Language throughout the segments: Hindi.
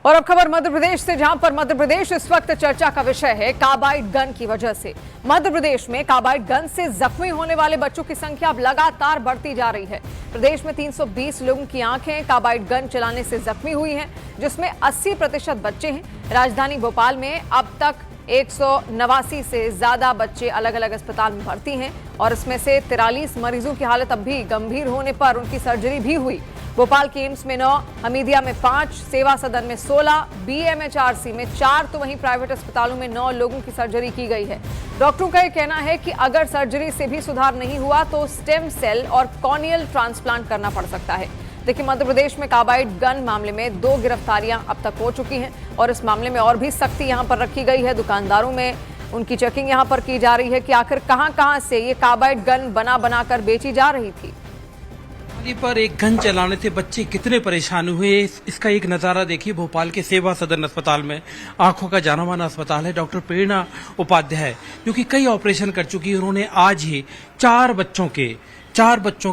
और अब खबर मध्य प्रदेश से, जहां पर मध्य प्रदेश इस वक्त चर्चा का विषय है कार्बाइड गन की वजह से। मध्य प्रदेश में कार्बाइड गन से जख्मी होने वाले बच्चों की संख्या अब लगातार बढ़ती जा रही है। प्रदेश में 320 लोगों की आंखें कार्बाइड गन चलाने से जख्मी हुई हैं, जिसमें 80% बच्चे हैं। राजधानी भोपाल में अब तक 189 से ज्यादा बच्चे अलग अलग अस्पताल में भर्ती हैं और इसमें से 43 मरीजों की हालत अब भी गंभीर होने पर उनकी सर्जरी भी हुई। भोपाल के एम्स में 9, हमीदिया में 5, सेवा सदन में 16, बीएमएचआरसी में 4 तो वहीं प्राइवेट अस्पतालों में 9 लोगों की सर्जरी की गई है। डॉक्टरों का यह कहना है कि अगर सर्जरी से भी सुधार नहीं हुआ तो स्टेम सेल और कॉर्नियल ट्रांसप्लांट करना पड़ सकता है। देखिए, मध्य प्रदेश में कार्बाइड गन मामले में 2 गिरफ्तारियां अब तक हो चुकी हैं और इस मामले में और भी सख्ती यहां पर रखी गई है। दुकानदारों में उनकी चेकिंग यहां पर की जा रही है कि आखिर कहां से ये कार्बाइड गन बनाकर बेची जा रही थी। पर एक गन चलाने से बच्चे कितने परेशान हुए, इसका एक नज़ारा देखिए भोपाल के सेवा सदन अस्पताल में। आंखों का जाना माना अस्पताल है। डॉक्टर प्रेरणा उपाध्याय जो कि कई ऑपरेशन कर चुकी है, उन्होंने आज ही 4 बच्चों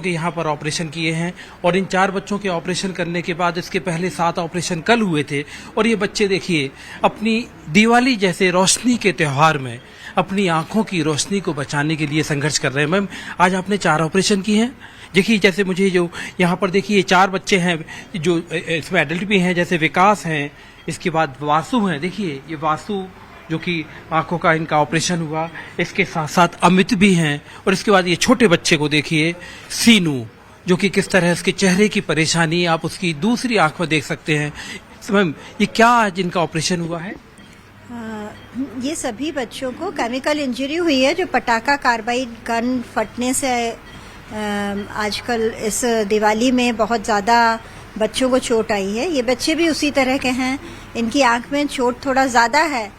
के यहाँ पर ऑपरेशन किए हैं और इन 4 बच्चों के ऑपरेशन करने के बाद इसके पहले 7 ऑपरेशन कल हुए थे। और ये बच्चे देखिए अपनी दिवाली जैसे रोशनी के त्यौहार में अपनी आंखों की रोशनी को बचाने के लिए संघर्ष कर रहे हैं। मैम, आज आपने 4 ऑपरेशन किए हैं। देखिए, जैसे मुझे जो यहाँ पर देखिए 4 बच्चे हैं जो इसमें एडल्ट भी हैं, जैसे विकास हैं, इसके बाद वासु हैं। देखिए ये वासु जो कि आंखों का इनका ऑपरेशन हुआ, इसके साथ साथ अमित भी हैं और इसके बाद ये छोटे बच्चे को देखिए सीनू, जो कि किस तरह इसके चेहरे की परेशानी आप उसकी दूसरी आंख में देख सकते हैं। मैम, ये क्या आज इनका ऑपरेशन हुआ है? ये सभी बच्चों को केमिकल इंजरी हुई है, जो पटाखा कार्बाइड गन फटने से आजकल इस दिवाली में बहुत ज़्यादा बच्चों को चोट आई है। ये बच्चे भी उसी तरह के हैं, इनकी आंख में चोट थोड़ा ज़्यादा है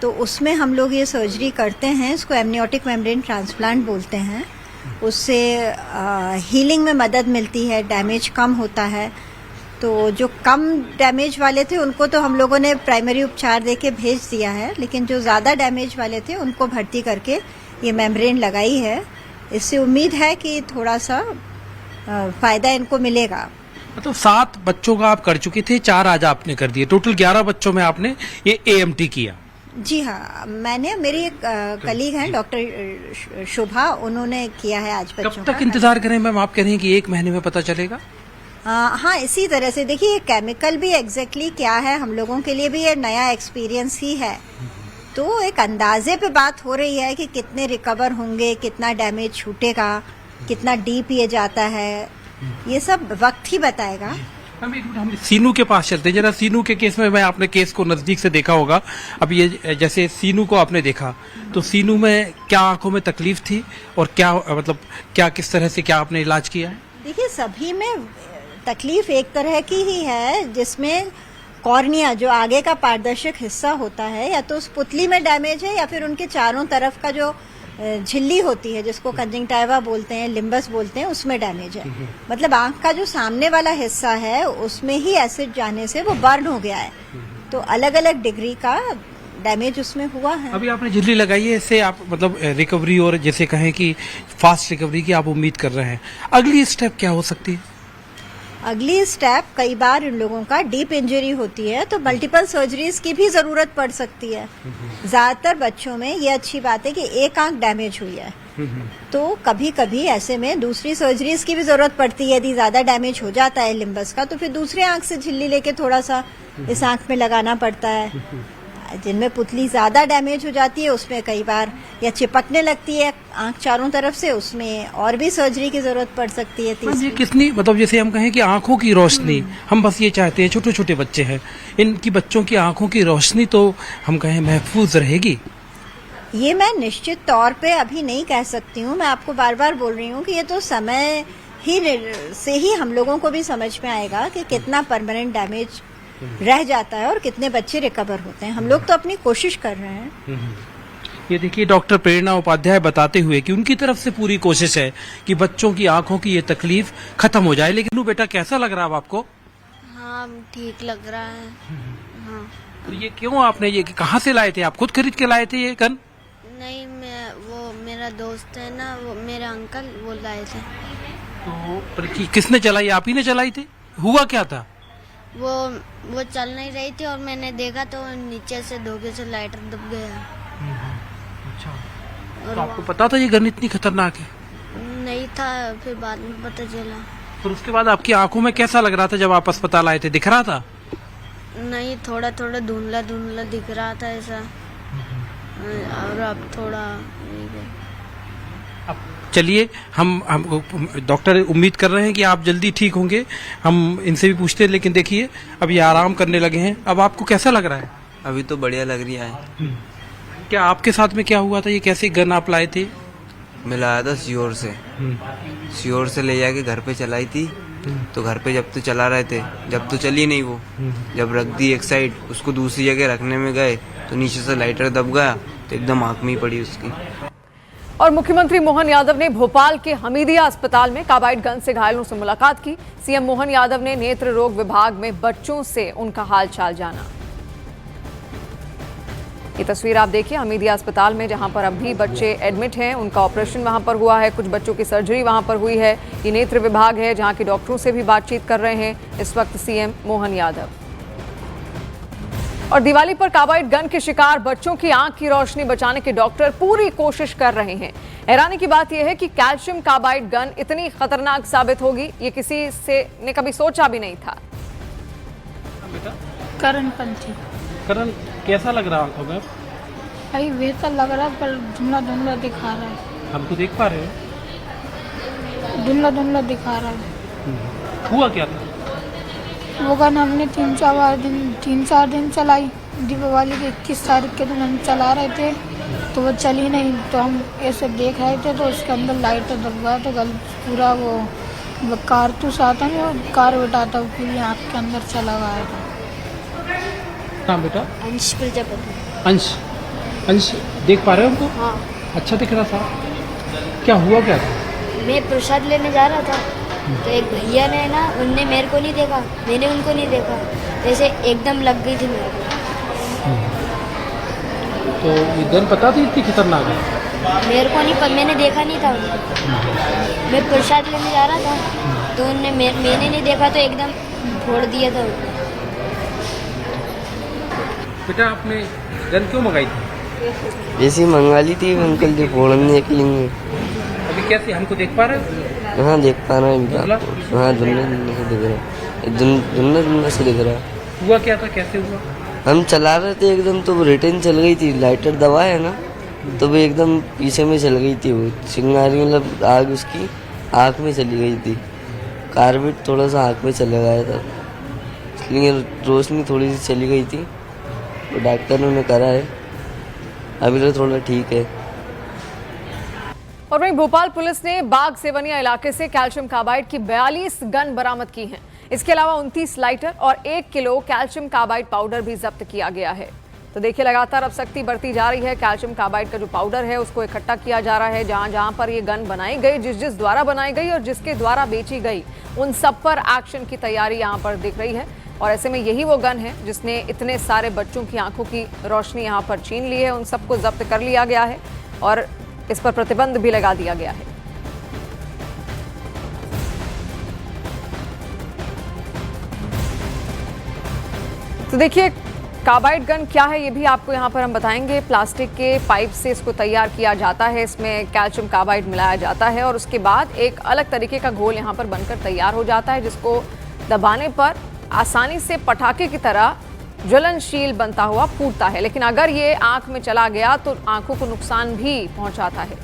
तो उसमें हम लोग ये सर्जरी करते हैं। इसको एमनियोटिक मेम्ब्रेन ट्रांसप्लांट बोलते हैं। उससे हीलिंग में मदद मिलती है, डैमेज कम होता है। तो जो कम डैमेज वाले थे उनको तो हम लोगों ने प्राइमरी उपचार देके भेज दिया है, लेकिन जो ज़्यादा डैमेज वाले थे उनको भर्ती करके ये मेम्ब्रेन लगाई है। इससे उम्मीद है कि थोड़ा सा फायदा इनको मिलेगा। मतलब 7 बच्चों का आप कर चुके थे, 4 आज आपने कर दिए, टोटल 11 बच्चों में आपने ये एएमटी किया। जी हाँ, मैंने, मेरी एक कलीग हैं डॉक्टर शोभा, उन्होंने किया है आज बच्चों का। कब तक इंतजार करें मैम? आप कह रही हैं कि 1 महीने में पता चलेगा? हाँ, इसी तरह से देखिए, ये केमिकल भी एग्जैक्टली क्या है हम लोगों के लिए भी ये नया एक्सपीरियंस ही है। तो एक अंदाजे पे बात हो रही है कि कितने रिकवर होंगे, कितना डैमेज छूटेगा, कितना डीप ये जाता है, ये सब वक्त ही बताएगा। हम सीनू के पास चलते हैं जरा। सीनू के केस में, मैं आपने केस को नजदीक से देखा होगा। अब ये जैसे सीनू को आपने देखा तो सीनू में क्या आंखों में तकलीफ थी और क्या मतलब क्या किस तरह से क्या आपने इलाज किया है? देखिए, सभी में तकलीफ एक तरह की ही है, जिसमें कॉर्निया जो आगे का पारदर्शक हिस्सा होता है, या तो उस पुतली में डैमेज है या फिर उनके चारों तरफ का जो झिल्ली होती है जिसको कंजंक्टिवा बोलते हैं, लिम्बस बोलते हैं, उसमें डैमेज है। मतलब आंख का जो सामने वाला हिस्सा है उसमें ही एसिड जाने से वो बर्न हो गया है। तो अलग अलग डिग्री का डैमेज उसमें हुआ है। अभी आपने झिल्ली लगाई है, इससे आप मतलब रिकवरी और जैसे कहें कि फास्ट रिकवरी की आप उम्मीद कर रहे हैं। अगली स्टेप क्या हो सकती है? अगली स्टेप, कई बार इन लोगों का डीप इंजरी होती है तो मल्टीपल सर्जरीज की भी जरूरत पड़ सकती है। ज्यादातर बच्चों में ये अच्छी बात है कि एक आंख डैमेज हुई है, तो कभी कभी ऐसे में दूसरी सर्जरीज की भी जरूरत पड़ती है। यदि ज्यादा डैमेज हो जाता है लिम्बस का तो फिर दूसरी आंख से झिल्ली लेके थोड़ा सा इस आंख में लगाना पड़ता है। जिनमें पुतली ज्यादा डैमेज हो जाती है उसमें कई बार या चिपकने लगती है आंख चारों तरफ से, उसमें और भी सर्जरी की जरूरत पड़ सकती है। ये कितनी, मतलब जैसे हम कहें कि आंखों की रोशनी, हम बस ये चाहते हैं, छोटे छोटे बच्चे हैं, इनकी बच्चों की आंखों की रोशनी तो हम कहें महफूज रहेगी। ये मैं निश्चित तौर पे अभी नहीं कह सकती हूँ। मैं आपको बार बार बोल रही हूँ कि ये तो समय ही से ही हम लोगों को भी समझ में आएगा कि कितना परमानेंट डैमेज रह जाता है और कितने बच्चे रिकवर होते हैं। हम लोग तो अपनी कोशिश कर रहे हैं। ये देखिए डॉक्टर प्रेरणा उपाध्याय बताते हुए कि उनकी तरफ से पूरी कोशिश है कि बच्चों की आंखों की ये तकलीफ खत्म हो जाए। लेकिन बेटा, कैसा लग रहा है आपको? हाँ, ठीक लग रहा है। हाँ। तो ये क्यों, आपने ये कहाँ से लाए थे? आप खुद खरीद के लाए थे ये गन? नहीं, वो मेरा दोस्त है ना, वो मेरे अंकल, वो लाए थे। तो किसने चलाई? आप ही ने चलाई थी? हुआ क्या था? वो चल नहीं रही थी और मैंने देखा तो नीचे से धोखे से लाइटर दब गया। अच्छा, और तो आपको पता था ये गन इतनी खतरनाक है? नहीं था, फिर बाद में पता चला। फिर उसके बाद आपकी आंखों में कैसा लग रहा था जब आप अस्पताल आए थे? दिख रहा था? नहीं, थोड़ा थोड़ा धुंधला धुंधला दिख रहा था ऐसा, और अब थोड़ा अब चलिए, हम डॉक्टर उम्मीद कर रहे हैं कि आप जल्दी ठीक होंगे। हम इनसे भी पूछते हैं, लेकिन देखिए अब ये आराम करने लगे हैं। अब आपको कैसा लग रहा है? अभी तो बढ़िया लग रही है। क्या आपके साथ में क्या हुआ था? ये कैसे गन आप लाए थे? मैं लाया था सियोर से ले जाके घर पे चलाई थी। तो घर पे जब तो चला रहे थे, जब तो चली नहीं वो, जब रख दी एक साइड, उसको दूसरी जगह रखने में गए तो नीचे से लाइटर दब गया, तो एकदम आंख में ही पड़ी उसकी। और मुख्यमंत्री मोहन यादव ने भोपाल के हमीदिया अस्पताल में कार्बाइड गन से घायलों से मुलाकात की। सीएम मोहन यादव ने नेत्र रोग विभाग में बच्चों से उनका हालचाल जाना। ये तस्वीर आप देखिए हमीदिया अस्पताल में, जहां पर अभी बच्चे एडमिट हैं। उनका ऑपरेशन वहां पर हुआ है, कुछ बच्चों की सर्जरी वहां पर हुई है। ये नेत्र विभाग है जहां के डॉक्टरों से भी बातचीत कर रहे हैं इस वक्त सीएम मोहन यादव। और दिवाली पर कार्बाइड गन के शिकार बच्चों की आंख की रोशनी बचाने के डॉक्टर पूरी कोशिश कर रहे हैं। हैरानी की बात यह है कि कैल्शियम कार्बाइड गन इतनी खतरनाक साबित होगी, ये किसी ने कभी सोचा भी नहीं था। करण पंथी। करण, कैसा लग रहा आंखों में? भाई बेहतर लग रहा है, पर धुंधला धुंधला दिखा रहा है। हमको देख पा रहे हो? धुंधला धुंधला दिखा रहा है। हुआ क्या था? वो गन हमने 3-4 दिन चलाई। दीपावली के 21 तारीख के दिन हम चला रहे थे, तो वो चली नहीं। तो हम ऐसे देख रहे थे तो उसके अंदर लाइटर दब गया, तो गल पूरा वो कारतूस आता है वो कार उठाता, वो पूरी आँख के अंदर चला गया था। हाँ बेटा, अंश प्रजापति। अंश देख पा रहे हो हमको? हाँ, अच्छा दिख रहा था। क्या हुआ क्या था? मैं प्रसाद लेने जा रहा था, तो एक भैया ने ना, उनने मेरे को नहीं देखा, मैंने उनको नहीं देखा, जैसे एकदम लग गई थी मेरे को। तो ये गन पता थी इतनी खतरनाक है? मेरे को नहीं, पर मैंने देखा नहीं था उनको। मैं प्रसाद लेने जा रहा था, तो उनने मैंने नहीं देखा, तो एकदम फोड़ दिया था उनको। बेटा, आपने गन क्यों मंगाई थी? ऐसी मंगा ली थी अंकल जी फोड़ने के लिए। अभी कैसे हमको देख पा रहे हो? हाँ देख पा रहा है। हाँ धुंधला धुंधला से दिख रहा है, धुंधला धुंधला से दिख रहा है। हुआ क्या था, कैसे हुआ? हम चला रहे थे एकदम, तो वो रिटर्न चल गई थी। लाइटर दबा है ना, तो वो एकदम पीछे में चल गई थी। वो चिंगारी मतलब आग उसकी आँख में चली गई थी। कार्बेट थोड़ा सा आँख में चला गया था, इसलिए रोशनी थोड़ी सी चली गई थी। तो डॉक्टरों ने करा है, अभी तो थोड़ा ठीक है। और वहीं भोपाल पुलिस ने बाग सेवनिया इलाके से कैल्शियम कार्बाइड की 42 गन बरामद की हैं। इसके अलावा 29 लाइटर और 1 किलो कैल्शियम कार्बाइड पाउडर भी जब्त किया गया है। तो देखिए लगातार अब सख्ती बढ़ती जा रही है। कैल्शियम कार्बाइड का जो पाउडर है उसको इकट्ठा किया जा रहा है। जहां जहां पर ये गन बनाई गई, जिस द्वारा बनाई गई और जिसके द्वारा बेची गई, उन सब पर एक्शन की तैयारी यहां पर दिख रही है। और ऐसे में यही वो गन है जिसने इतने सारे बच्चों की आंखों की रोशनी यहां पर छीन ली है। उन सबको जब्त कर लिया गया है और इस पर प्रतिबंध भी लगा दिया गया है। तो देखिए कार्बाइड गन क्या है ये भी आपको यहाँ पर हम बताएंगे। प्लास्टिक के पाइप से इसको तैयार किया जाता है, इसमें कैल्शियम कार्बाइड मिलाया जाता है और उसके बाद एक अलग तरीके का घोल यहाँ पर बनकर तैयार हो जाता है, जिसको दबाने पर आसानी से पटाखे की तरह ज्वलनशील बनता हुआ फूटता है। लेकिन अगर ये आंख में चला गया तो आंखों को नुकसान भी पहुंचाता है।